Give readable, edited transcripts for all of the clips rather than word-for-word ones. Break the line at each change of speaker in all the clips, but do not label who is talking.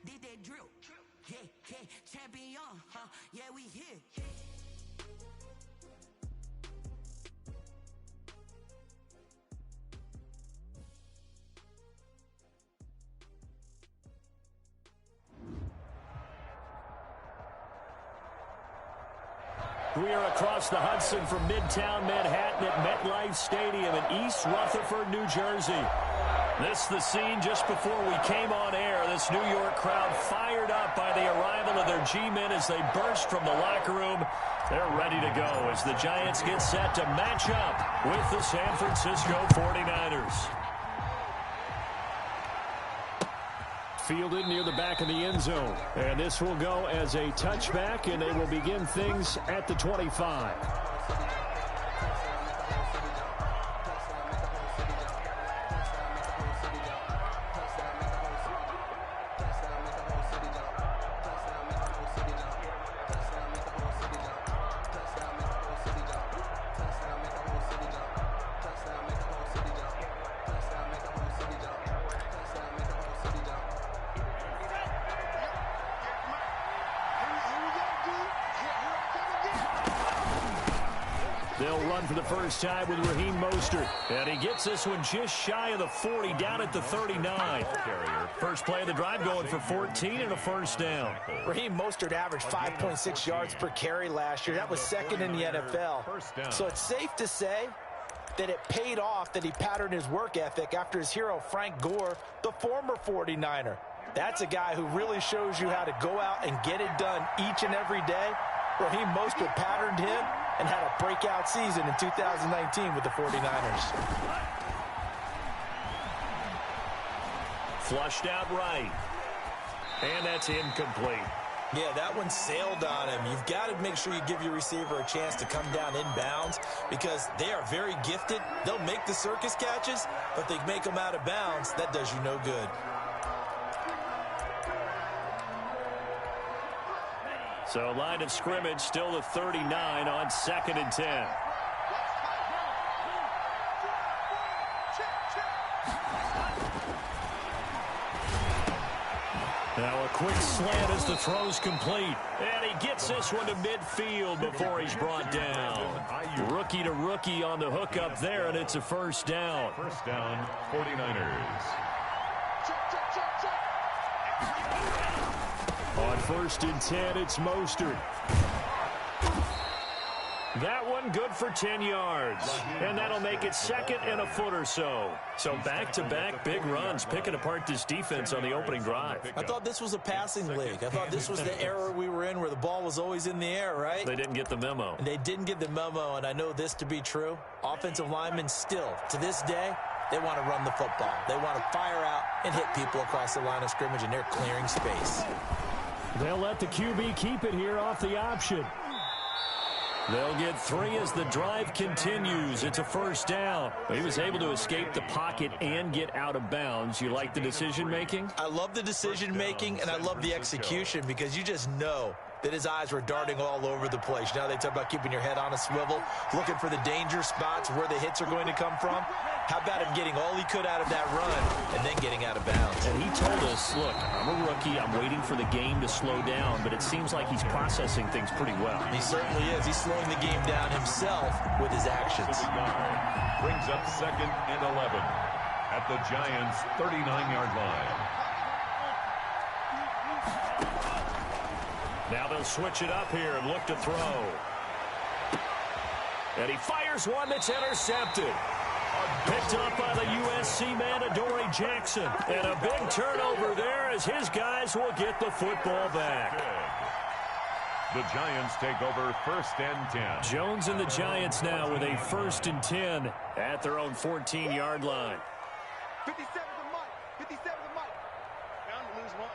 Did that drill. Yeah, champion, huh? Yeah, we here.
We are across the Hudson from Midtown Manhattan at MetLife Stadium in East Rutherford, New Jersey. This the scene just before we came on air. This New York crowd fired up by the arrival of their G-men as they burst from the locker room. They're ready to go as the Giants get set to match up with the San Francisco 49ers. Fielded near the back of the end zone. And this will go as a touchback, and they will begin things at the 25. They'll run for the first time with Raheem Mostert. And he gets this one just shy of the 40, down at the 39. First play of the drive going for 14 and a first down.
Raheem Mostert averaged 5.6 yards per carry last year. That was second in the NFL. So it's safe to say that it paid off that he patterned his work ethic after his hero Frank Gore, the former 49er. That's a guy who really shows you how to go out and get it done each and every day. Raheem Mostert patterned him and had a breakout season in 2019 with the 49ers.
Flushed out right. And that's incomplete.
Yeah, that one sailed on him. You've got to make sure you give your receiver a chance to come down inbounds because they are very gifted. They'll make the circus catches, but they make them out of bounds. That does you no good.
So line of scrimmage still the 39 on 2nd and 10. Now a quick slant as the throw's complete. And he gets this one to midfield before he's brought down. Rookie to rookie on the hook up there, and it's a first down.
First down, 49ers.
On 1st and 10, it's Mostert. That one good for 10 yards. And that'll make it 2nd and a foot or so. So back-to-back big runs, picking apart this defense on the opening drive.
I thought this was a passing league. I thought this was the era we were in where the ball was always in the air, right?
They didn't get the memo.
And they didn't get the memo, and I know this to be true. Offensive linemen still, to this day, they want to run the football. They want to fire out and hit people across the line of scrimmage, and they're clearing space.
They'll let the QB keep it here off the option. They'll get 3 as the drive continues. It's a first down. He was able to escape the pocket and get out of bounds. You like the decision-making?
I love the decision-making, and I love the execution because you just know that his eyes were darting all over the place. Now they talk about keeping your head on a swivel, looking for the danger spots where the hits are going to come from. How about him getting all he could out of that run and then getting out of bounds?
And he told us, look, I'm a rookie. I'm waiting for the game to slow down, but it seems like he's processing things pretty well.
He certainly is. He's slowing the game down himself with his actions.
Brings up 2nd and 11 at the Giants' 39-yard line.
Now they'll switch it up here and look to throw. And he fires one that's intercepted. Picked up by the USC man, Adoree Jackson. And a big turnover there as his guys will get the football back.
The Giants take over 1st and 10.
Jones and the Giants now with a 1st and 10 at their own 14-yard line.
57 to Mike. 57 to Mike. Bound to lose one.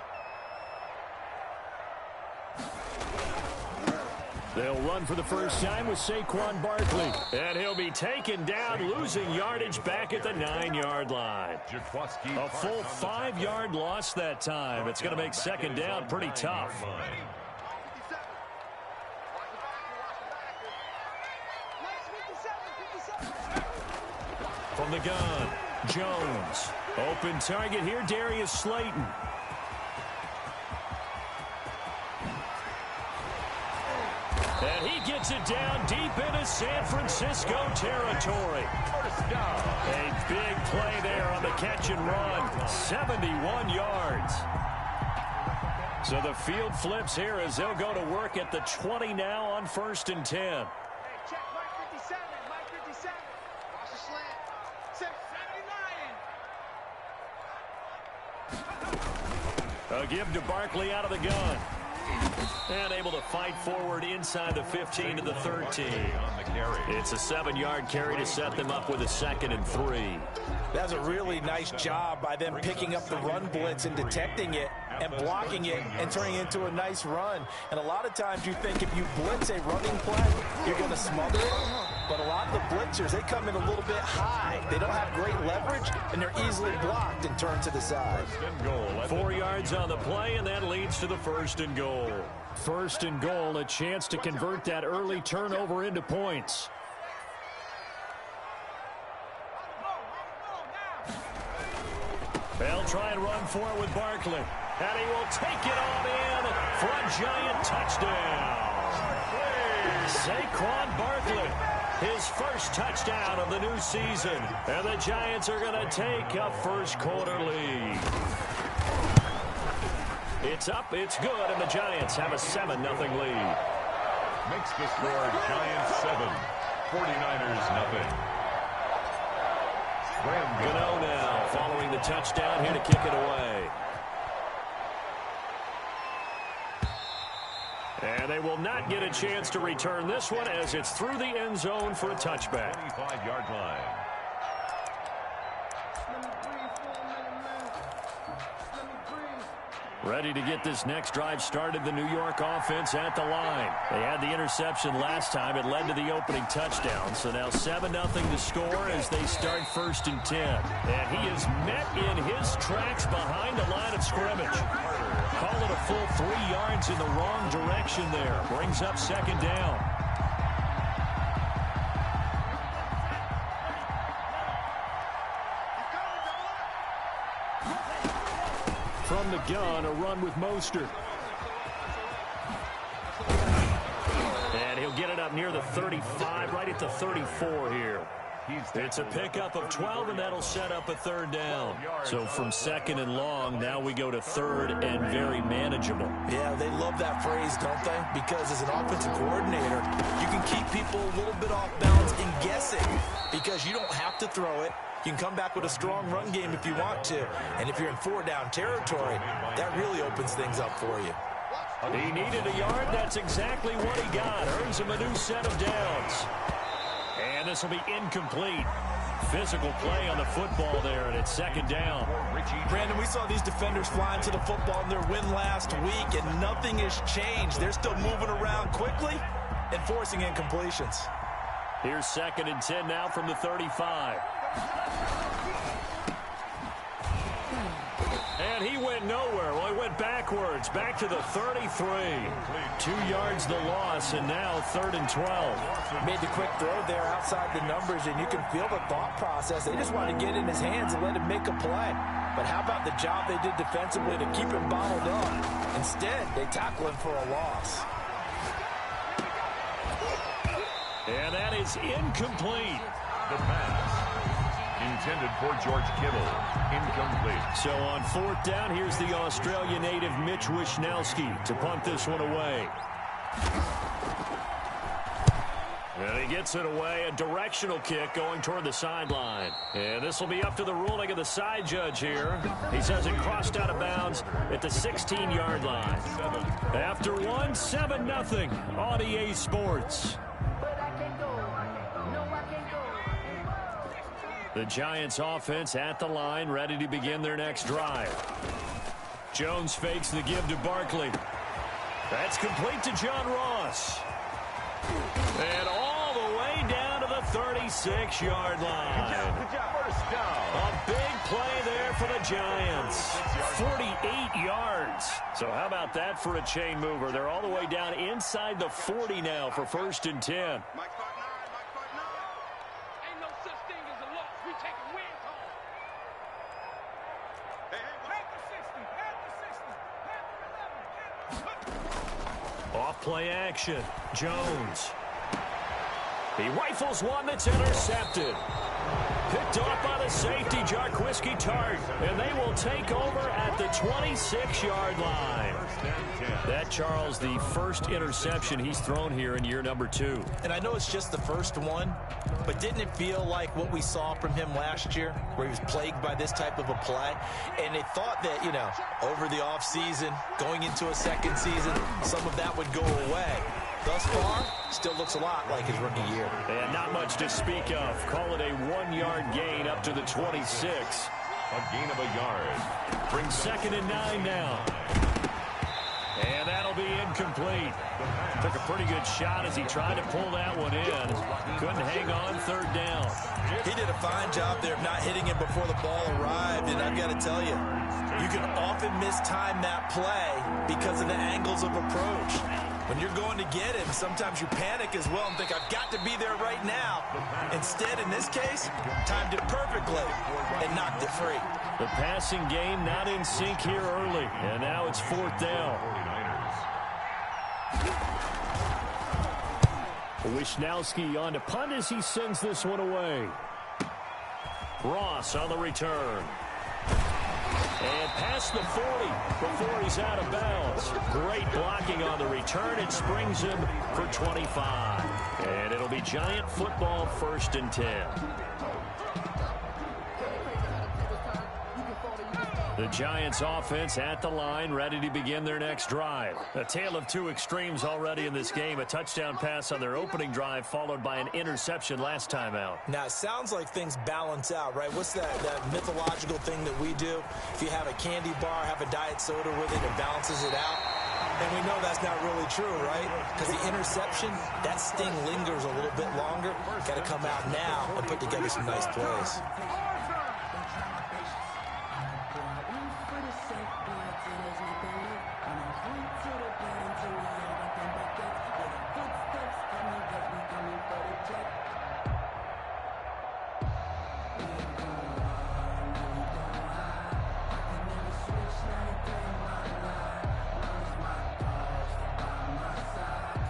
They'll run for the first time with Saquon Barkley. And he'll be taken down, losing yardage back at the 9-yard line. A full 5-yard loss that time. It's going to make 2nd down pretty tough. From the gun, Jones. Open target here, Darius Slayton. And he gets it down deep into San Francisco territory. A big play there on the catch and run. 71 yards. So the field flips here as they'll go to work at the 20 now on 1st and 10.
Hey, check Mike 57. Mike 57. Watch the slant. 79.
A give to Barkley out of the gun. And able to fight forward inside the 15 to the 13. It's a 7-yard carry to set them up with a 2nd and 3.
That's a really nice job by them picking up the run blitz and detecting it and blocking it and turning it into a nice run. And a lot of times you think if you blitz a running play, you're going to smother it. But a lot of the blitzers, they come in a little bit high. They don't have great leverage, and they're easily blocked and turned to the side.
4 yards on the play, and that leads to the 1st and goal. 1st and goal, a chance to convert that early turnover into points. They'll try and run for it with Barkley. And he will take it on in for a Giant touchdown. Saquon Barkley, his first touchdown of the new season. And the Giants are going to take a first-quarter lead. It's up, it's good, and the Giants have a 7-0 lead.
Makes the score Giants 7, 49ers nothing.
Gano now following the touchdown here to kick it away. And they will not get a chance to return this one as it's through the end zone for a touchback.
25-yard line.
Ready to get this next drive started, the New York offense at the line. They had the interception last time. It led to the opening touchdown. So now 7-0 to score as they start 1st and 10. And he is met in his tracks behind the line of scrimmage. Call it a full 3 yards in the wrong direction there. Brings up 2nd down. From the gun, a run with Mostert. And he'll get it up near the 35, right at the 34 here. It's a pickup of 12, and that'll set up a 3rd down. So from 2nd and long, now we go to 3rd and very manageable.
Yeah, they love that phrase, don't they? Because as an offensive coordinator, you can keep people a little bit off balance and guessing because you don't have to throw it. You can come back with a strong run game if you want to. And if you're in 4-down territory, that really opens things up for you.
He needed a yard. That's exactly what he got. Earns him a new set of downs. And this will be incomplete. Physical play on the football there, and it's 2nd down.
Brandon, we saw these defenders flying to the football in their win last week, and nothing has changed. They're still moving around quickly and forcing incompletions.
Here's 2nd and 10 now from the 35. And he went nowhere. Well, he went backwards, back to the 33. 2 yards the loss, and now 3rd and 12.
Made the quick throw there outside the numbers, and you can feel the thought process. They just want to get in his hands and let him make a play. But how about the job they did defensively to keep him bottled up? Instead, they tackle him for a loss.
And that is incomplete.
The pass intended for George Kittle. Incomplete.
So on 4th down, here's the Australia native Mitch Wishnowsky to punt this one away. And he gets it away. A directional kick going toward the sideline. And this will be up to the ruling of the side judge here. He says it crossed out of bounds at the 16-yard line. After one, 7-0 on EA Sports. The Giants offense at the line, ready to begin their next drive. Jones fakes the give to Barkley. That's complete to John Ross. And all the way down to the 36-yard line.
Good job. First down.
A big play there for the Giants. 48 yards. So how about that for a chain mover? They're all the way down inside the 40 now for 1st and 10.
Mike 5-9. Ain't no such thing as a loss. We taking wins home. Hey,
Play action. Jones. He rifles one that's intercepted. Picked off by the safety, Jarquiski Tart. And they will take over at the 26-yard line. That, Charles, the first interception he's thrown here in year number 2.
And I know it's just the first one, but didn't it feel like what we saw from him last year, where he was plagued by this type of a play? And they thought that, over the offseason, going into a second season, some of that would go away. Thus far, still looks a lot like his rookie year.
And not much to speak of. Call it a 1-yard gain up to the 26.
A gain of a yard.
Brings 2nd and 9 now. And that'll be incomplete. Took a pretty good shot as he tried to pull that one in. Couldn't hang on 3rd down.
He did a fine job there of not hitting him before the ball arrived. And I've got to tell you, you can often mistime that play because of the angles of approach. When you're going to get him, sometimes you panic as well and think, I've got to be there right now. Instead, in this case, timed it perfectly and knocked it free.
The passing game not in sync here early, and now it's 4th down. Wisnowski on to punt as he sends this one away. Ross on the return. And past the 40 before he's out of bounds. Great blocking on the return. It springs him for 25. And it'll be Giant football, 1st and 10. The Giants offense at the line, ready to begin their next drive. A tale of two extremes already in this game. A touchdown pass on their opening drive, followed by an interception last time out.
Now, it sounds like things balance out, right? What's that mythological thing that we do? If you have a candy bar, have a diet soda with it, it balances it out. And we know that's not really true, right? Because the interception, that sting lingers a little bit longer. Got to come out now and put together some nice plays.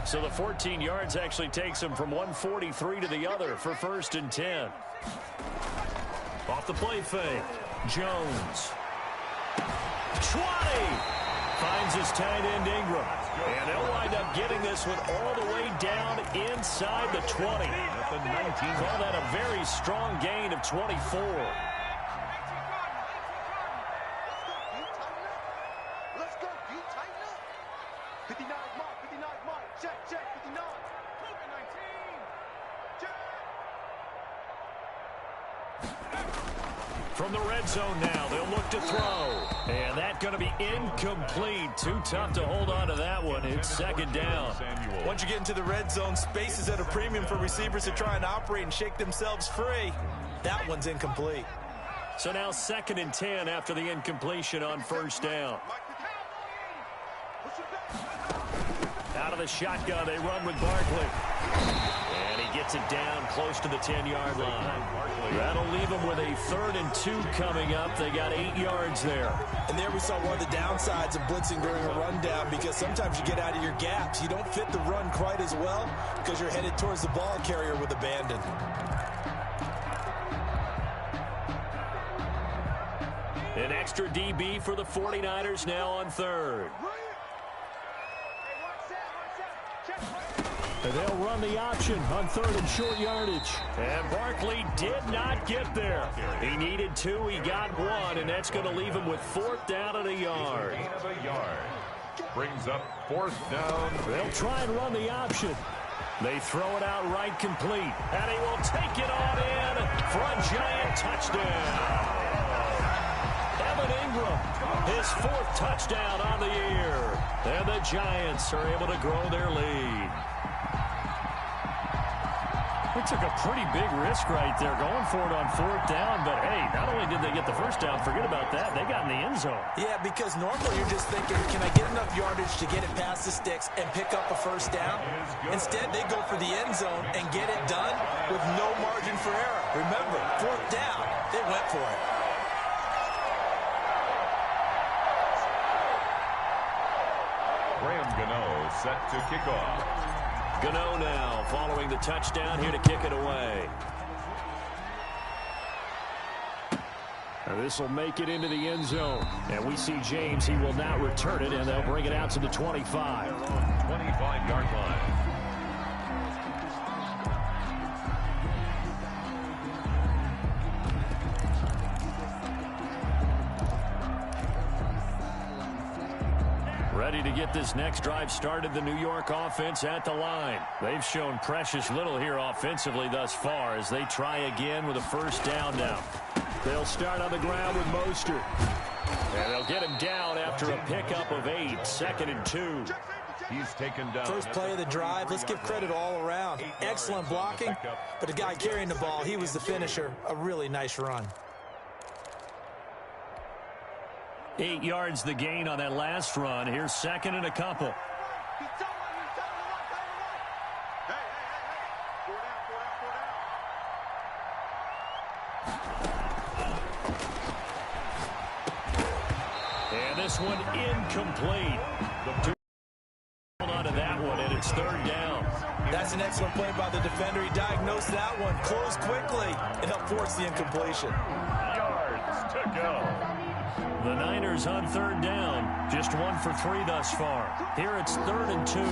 So the 14 yards actually takes him from 143 to the other for 1st and 10. Off the play fake. Jones. 20. Finds his tight end Ingram. And they'll wind up getting this one all the way down inside the 20. Call that a very strong gain of 24.
Let's go. You tighten up. 59 mark. 59 mark. Check. 59. Token 19. Check.
From the red zone now, they'll look to throw. And that's going to be incomplete. Too tough to hold on to that one. It's 2nd down.
Once you get into the red zone, space is at a premium for receivers to try and operate and shake themselves free. That one's incomplete.
So now 2nd and 10 after the incompletion on 1st down. Out of the shotgun, they run with Barkley. And he gets it down close to the 10-yard line. That'll leave them with a 3rd and 2 coming up. They got 8 yards there.
And there we saw one of the downsides of blitzing during a rundown, because sometimes you get out of your gaps. You don't fit the run quite as well because you're headed towards the ball carrier with abandon.
An extra DB for the 49ers now on 3rd. And they'll run the option on 3rd and short yardage. And Barkley did not get there. He needed 2. He got 1, and that's going to leave him with 4th down and a yard.
Brings up 4th down.
They'll try and run the option. They throw it out right complete. And he will take it on in for a Giant touchdown. Evan Ingram, his 4th touchdown on the year. And the Giants are able to grow their lead. They took a pretty big risk right there going for it on 4th down, but hey, not only did they get the 1st down, forget about that, they got in the end zone.
Yeah, because normally you're just thinking, can I get enough yardage to get it past the sticks and pick up a 1st down? Instead, they go for the end zone and get it done with no margin for error. Remember, 4th down, they went for it.
Graham Gano set to kick off.
Gano now following the touchdown here to kick it away. This will make it into the end zone. And we see James. He will not return it, and they'll bring it out to the 25.
25-yard line.
Ready to get this next drive started, the New York offense at the line. They've shown precious little here offensively thus far as they try again with a first down now. They'll start on the ground with Mostert. And they'll get him down after a pickup of 8, 2nd and 2.
He's taken down.
First play of the drive, let's give credit all around. Excellent blocking, but the guy carrying the ball, he was the finisher. A really nice run.
8 yards the gain on that last run. Here's 2nd and a couple. And this one incomplete. Hold on to that one, and it's 3rd down.
That's an excellent play by the defender. He diagnosed that one, closed quickly, and helped force the incompletion.
Yards to go.
The Niners on 3rd down. Just 1 for 3 thus far. Here it's 3rd and 2.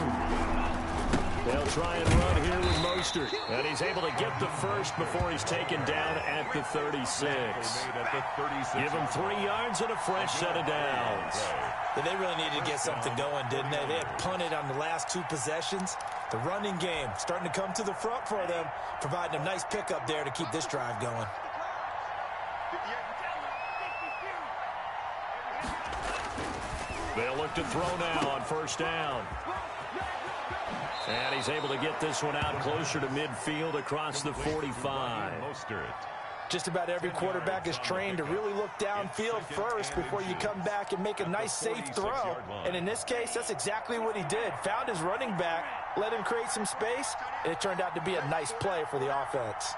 They'll try and run here with Mostert. And he's able to get the first before he's taken down at the 36. Give him 3 yards and a fresh set of downs.
They really needed to get something going, didn't they? They had punted on the last 2 possessions. The running game starting to come to the front for them, providing a nice pickup there to keep this drive going.
They'll look to throw now on first down. And he's able to get this one out closer to midfield across the 45.
Just about every quarterback is trained to really look downfield first before you come back and make a nice safe throw. And in this case, that's exactly what he did. Found his running back, let him create some space, and it turned out to be a nice play for the offense.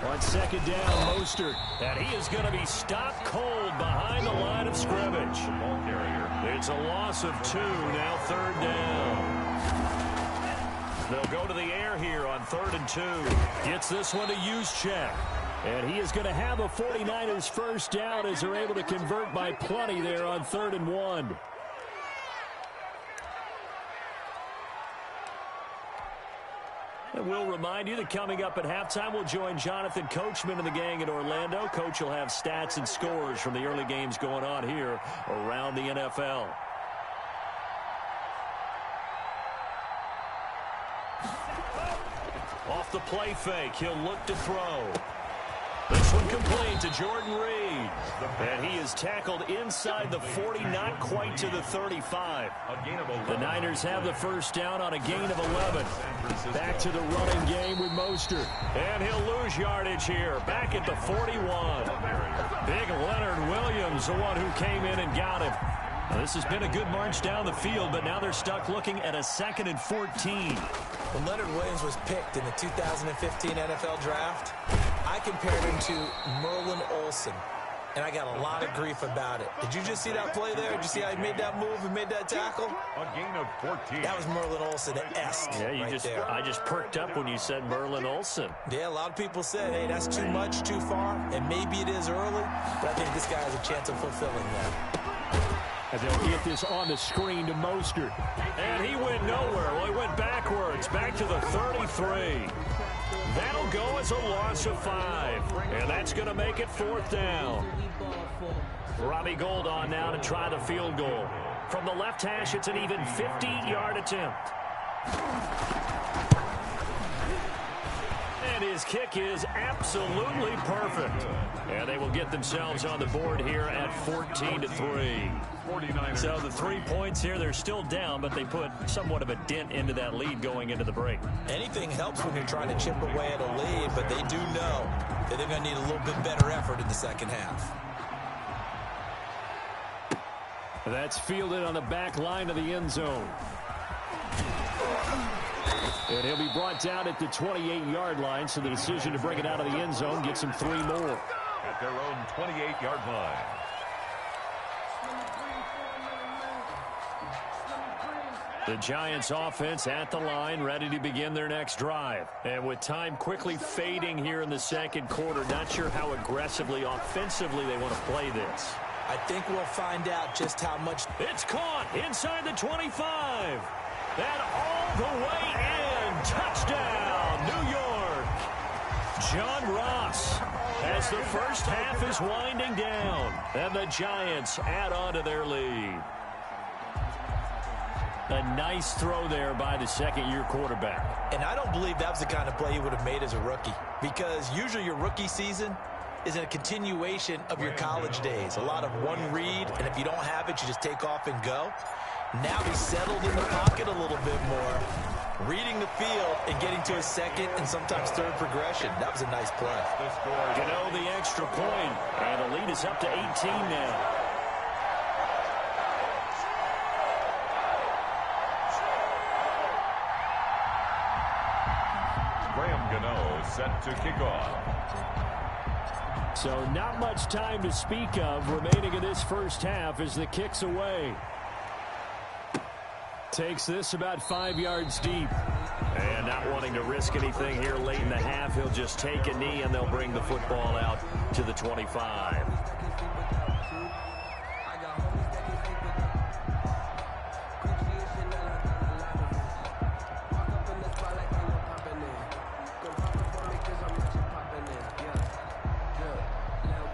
On 2nd down, Mostert. And he is going to be stopped cold behind the line of scrimmage. It's a loss of 2, now 3rd down. They'll go to the air here on 3rd and 2. Gets this one to Juszczyk. And he is going to have a 49ers first down as they're able to convert by plenty there on 3rd and 1. And we'll remind you that coming up at halftime, we'll join Jonathan Coachman and the gang in Orlando. Coach will have stats and scores from the early games going on here around the NFL. Off the play fake, he'll look to throw. This one complete to Jordan Reed. And he is tackled inside the 40, not quite to the 35. The Niners have the first down on a gain of 11. Back to the running game with Mostert. And he'll lose yardage here, back at the 41. Big Leonard Williams, the one who came in and got him. Now, this has been a good march down the field, but now they're stuck looking at a 2nd and 14.
When Leonard Williams was picked in the 2015 NFL Draft, I compared him to Merlin Olsen, and I got a lot of grief about it. Did you just see that play there? Did you see how he made that move and made that tackle?
A gain of 14.
That was Merlin Olsen-esque there.
I just perked up when you said Merlin Olsen.
Yeah, a lot of people said, hey, that's too much, too far, and maybe it is early, but I think this guy has a chance of fulfilling that.
And they'll get this on the screen to Mostert. And he went nowhere. Well, he went backwards, back to the 33. That'll go as a loss of 5. And that's going to make it 4th down. Robbie Gould on now to try the field goal. From the left hash, it's an even 50-yard attempt. And his kick is absolutely perfect. And they will get themselves on the board here at 14-3. So the 3 points here, they're still down, but they put somewhat of a dent into that lead going into the break.
Anything helps when you're trying to chip away at a lead, but they do know that they're going to need a little bit better effort in the second half.
That's fielded on the back line of the end zone. And he'll be brought down at the 28-yard line, so the decision to bring it out of the end zone gets him 3 more.
At their own 28-yard line.
The Giants offense at the line, ready to begin their next drive. And with time quickly fading here in the second quarter, not sure how aggressively, offensively they want to play this.
I think we'll find out just how much.
It's caught inside the 25. And all the way in. Touchdown, New York. John Ross, as the first half is winding down. And the Giants add on to their lead. A nice throw there by the second-year quarterback.
And I don't believe that was the kind of play he would have made as a rookie, because usually your rookie season is a continuation of your college days. A lot of one read, and if you don't have it, you just take off and go. Now he's settled in the pocket a little bit more, reading the field and getting to his second and sometimes third progression. That was a nice play.
Gano the extra point, and the lead is up to 18 now.
Set to kick off.
So not much time to speak of remaining in this first half as the kick's away. Takes this about 5 yards deep. And not wanting to risk anything here late in the half, he'll just take a knee and they'll bring the football out to the 25.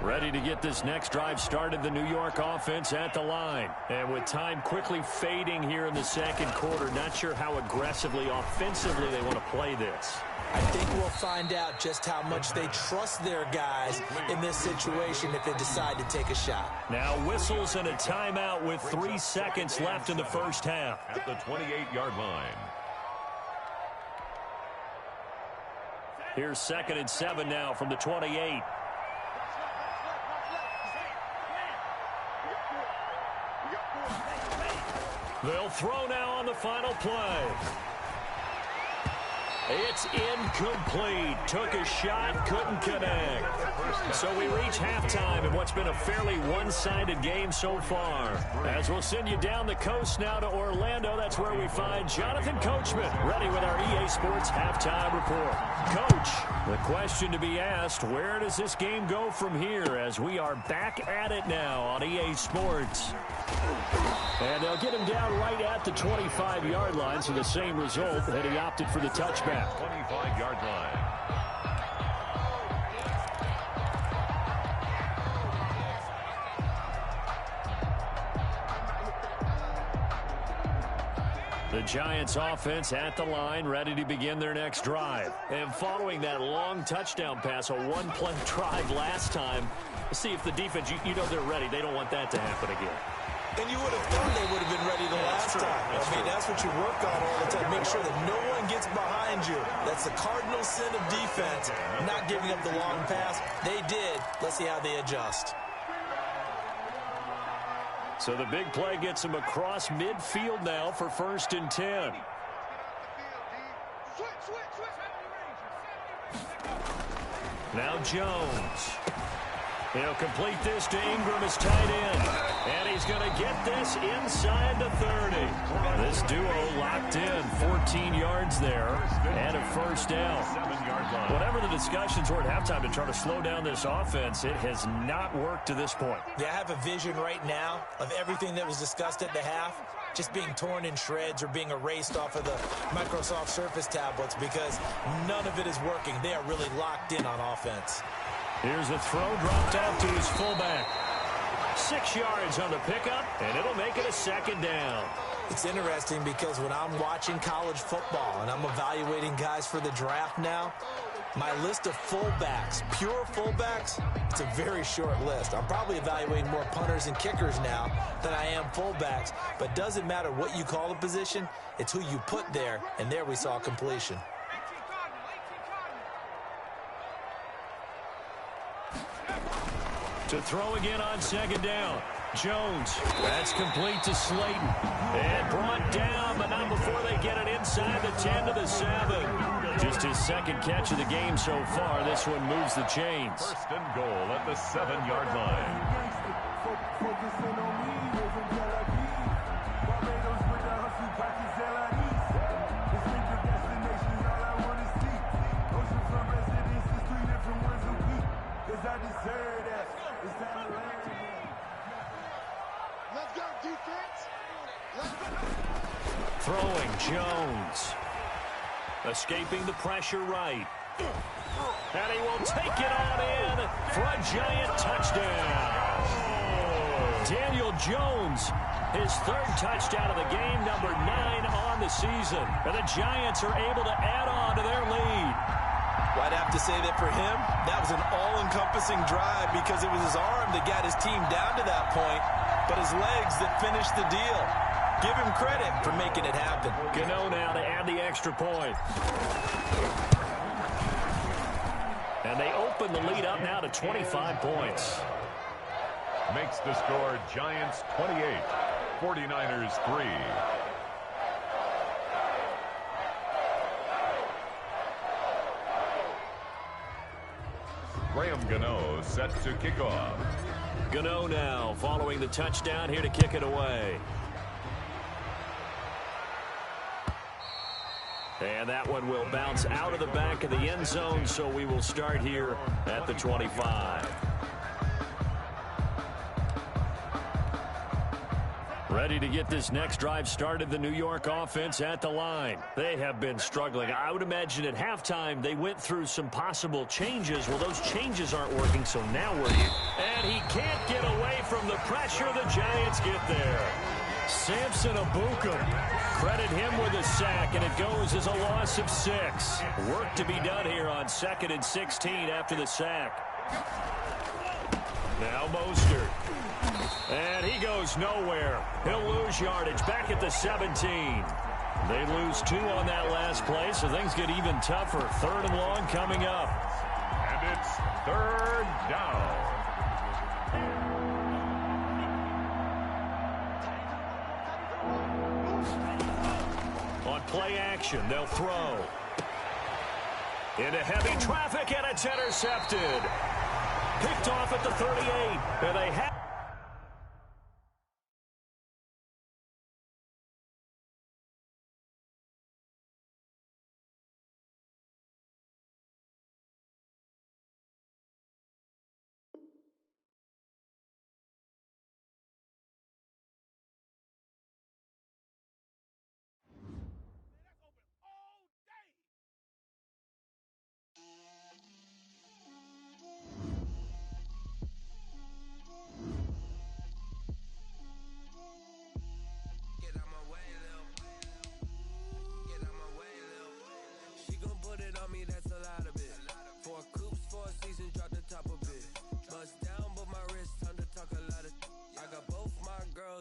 Ready to get this next drive started, the New York offense at the line. And with time quickly fading here in the second quarter, not sure how aggressively, offensively they want to play this.
I think we'll find out just how much they trust their guys in this situation if they decide to take a shot.
Now whistles and a timeout with 3 seconds left in the first half.
At the 28-yard line.
Here's 2nd and 7 now from the 28. They'll throw now on the final play. It's incomplete. Took a shot, couldn't connect. So we reach halftime in what's been a fairly one-sided game so far. As we'll send you down the coast now to Orlando, that's where we find Jonathan Coachman, ready with our EA Sports Halftime Report. Coach, the question to be asked, where does this game go from here as we are back at it now on EA Sports? And they'll get him down right at the 25-yard line, so the same result, and he opted for the touchback.
25-yard line.
The Giants offense at the line, ready to begin their next drive. And following that long touchdown pass, a one-play drive last time, see if the defense, you know they're ready. They don't want that to happen again.
And you would have thought they would have been ready the last time. That's what you work on all the time. Make sure that no one gets behind you. That's the cardinal sin of defense, not giving up the long pass. They did. Let's see how they adjust.
So the big play gets him across midfield now for 1st and 10. Now Jones. He'll complete this to Ingram as tight end. And he's going to get this inside the 30. This duo locked in, 14 yards there, and a first down. Whatever the discussions were at halftime to try to slow down this offense, it has not worked to this point.
Yeah, I have a vision right now of everything that was discussed at the half just being torn in shreds or being erased off of the Microsoft Surface tablets because none of it is working. They are really locked in on offense.
Here's a throw dropped off to his fullback. 6 yards on the pickup, and it'll make it a 2nd down.
It's interesting because when I'm watching college football and I'm evaluating guys for the draft now, my list of fullbacks, pure fullbacks, it's a very short list. I'm probably evaluating more punters and kickers now than I am fullbacks, but doesn't matter what you call the position, it's who you put there, and there we saw completion.
To throw again on 2nd down. Jones. That's complete to Slayton. And brought down, but not before they get it inside the 10 to the 7. Just his 2nd catch of the game so far. This one moves the chains.
1st and goal at the 7-yard line.
I deserve that. It's time to land. Let's go, defense. Let's go.
Throwing Jones. Escaping the pressure right. And he will take it on in for a giant touchdown. Daniel Jones, his third touchdown of the game, number 9 on the season. And the Giants are able to add on to their lead.
Well, I'd have to say that for him, that was an all-encompassing drive because it was his arm that got his team down to that point, but his legs that finished the deal. Give him credit for making it happen.
Gano now to add the extra point. And they open the lead up now to 25 points.
Makes the score Giants 28, 49ers 3. Graham Gano set to kick off.
Gano now following the touchdown here to kick it away. And that one will bounce out of the back of the end zone, so we will start here at the 25. Ready to get this next drive started, the New York offense at the line. They have been struggling. I would imagine at halftime they went through some possible changes. Well, those changes aren't working, so now we're here. And he can't get away from the pressure. The Giants get there. Samson Abukum, credit him with a sack, and it goes as a loss of 6. Work to be done here on 2nd and 16 after the sack. Now Mostert. And he goes nowhere. He'll lose yardage back at the 17. They lose 2 on that last play, so things get even tougher. 3rd and long coming up.
And it's 3rd down.
On play action, they'll throw. Into heavy traffic, and it's intercepted. Picked off at the 38. And they have...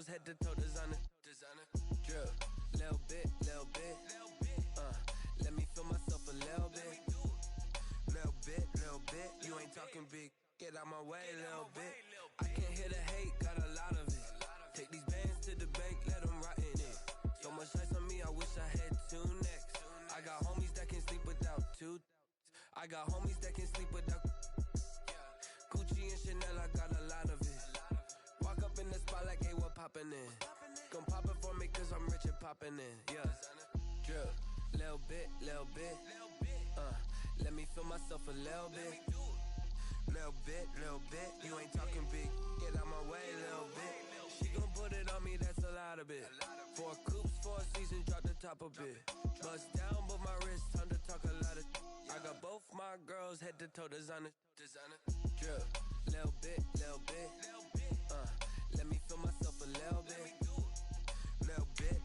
Head to toe designer, drip, little bit, let me feel myself a little bit, you ain't talking big, get out my way, little bit, I can't hear the hate, got a lot of it, take these bands to the bank, let them rot in it, so much ice on me, I wish I had 2 necks, I got homies that can sleep without 2, I got homies that can sleep without, Gucci and Chanel, I got a lot of it, walk up in the spot like, hey, what poppin' in? Gon' pop it for me cause I'm rich and poppin' in, yeah. Drip, little bit, let me feel myself a little bit. Little bit, you ain't talking big, get out my way, little bit. She gon' put it on me, that's a lot of it. 4 coops, 4 seasons, drop the top a bit. Bust down, but my wrist, time to talk a lot of. I got both my girls, head to toe designer. Drip, little bit, let me feel myself a little bit.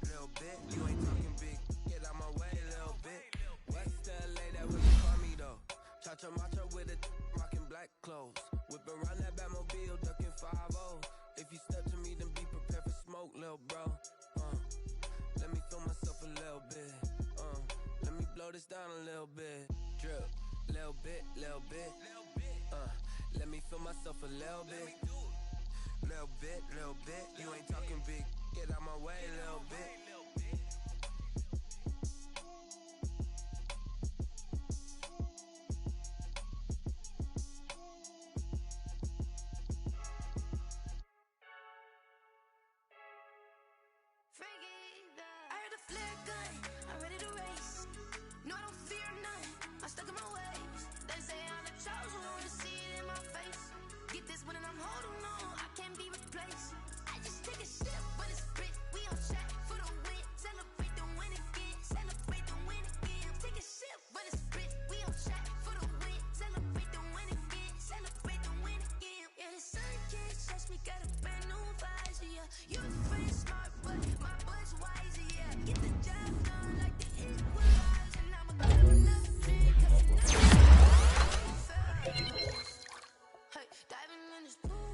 Little bit, you ain't talking big, get out my way, little bit. West LA, that was call me though. Cha-cha macha with it, rockin' black clothes. Whippin' around that Batmobile, duckin' 5-0. If you step to me, then be prepared for smoke, lil' bro. Let me feel myself a little bit. Let me blow this down a little bit. Drip, little bit. Let me feel myself a little bit. Little bit, you ain't talking big, get out my way, little bit.
I heard a flare gun, I'm ready to race. No, I don't fear none, I'm stuck in my ways. They say I'm the chosen one, to see it in my face. but my butt's wiser, yeah. Get the job done like the equalizer. And I'ma give enough drink, cause you know hey, diving in this pool,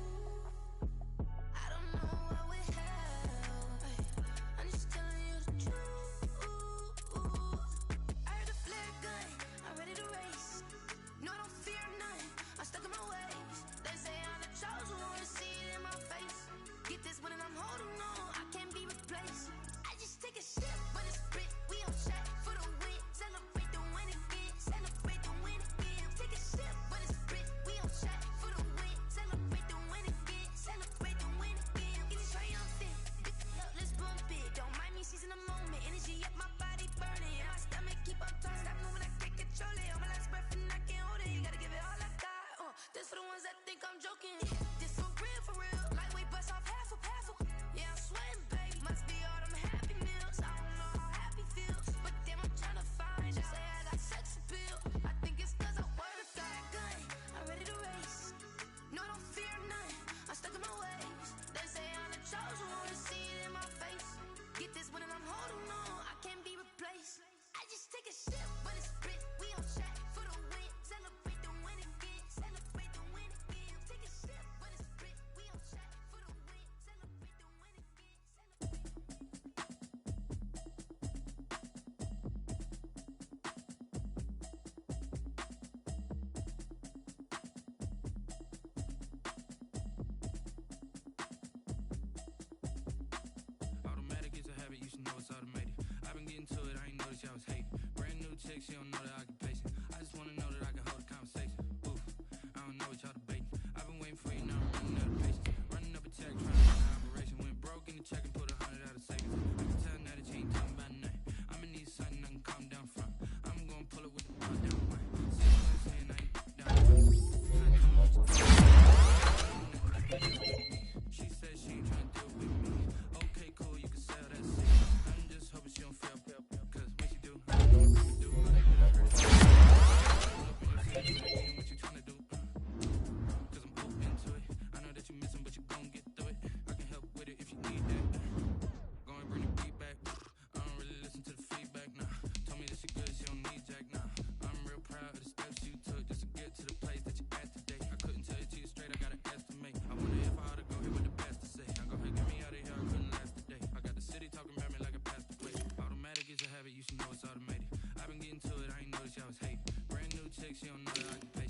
I don't know what we have. Hey, I'm just telling you the truth. I heard a flare gun, I'm ready to race. No, I don't fear none, I'm stuck in my ways. They say I'm the chosen one, see it in my face. Get this one and I'm holding on, I can't be replaced. I just take a sip, but it's split, we on shot for the win. Celebrate the win again, celebrate the win again. Take a sip, but it's split, we on shot for the win. Celebrate the win again, celebrate the win again. Get it triumphant, let's bump it. Don't mind me seizing the moment, energy up my body burning. And my stomach keep on turning, stop moving, I can't control it. On my last breath and I can't hold it, you gotta give it all I got. This for the ones that think I'm joking. This for real, lightweight bust off half a. Yeah, I'm sweating, baby. Must be all them happy meals. I don't know how happy feels, but damn, I'm trying to find. Just say I got sex appeal. I think it's cause I wear a fat gun. I'm ready to race. No, I don't fear none. I'm stuck in my ways. They say I'm the chosen one, see it in my face. Get this one and I'm holding on, I can't be replaced. I just take a sip, but it's split. We on shot for the win. Celebrate the win again. Celebrate the win again. Take a sip, but it's split. We on shot for the win. Celebrate the win again.
Automatic is a habit, you should know it's automated. I've been getting to it, I ain't noticed y'all was hating. Brand new chick, she don't know the occupation. I just wanna know that I can hold a conversation. Oof, I don't know what y'all debating. I've been waiting for you, now I'm running out of patience. Running up a check, trying to run an operation. Went broke in the check and put 100 out of savings. I can tell now that you ain't talking about nothing. I'ma need something I can calm down from. I'm gonna pull it with the bar down one. See what I'm saying, I ain't down one. She said she ain't trying to deal with me. Okay, cool, you can sell that shit. I'm just hoping she don't fail, cause when she do, I don't know what I'm do. What you trying to do? Cause I'm open to it. I know that you missing, but you gon' get through it. I can help with it if you need that. Go and bring the beat back. I don't really listen to the feedback, nah. Told me that she good, she don't need Jack, nah. I'm real proud of the steps you took just to get to the place that you at today. I couldn't tell it to you straight, I gotta estimate. I wonder if I ought to go here with the best to say. I go ahead, get me out of here, I couldn't last today. I got the city talking about me like a past the plate. Automatic is a habit, you should know it's automated. I've been getting to it, I ain't noticed y'all was hating. Brand new chick, she don't know that I can pay.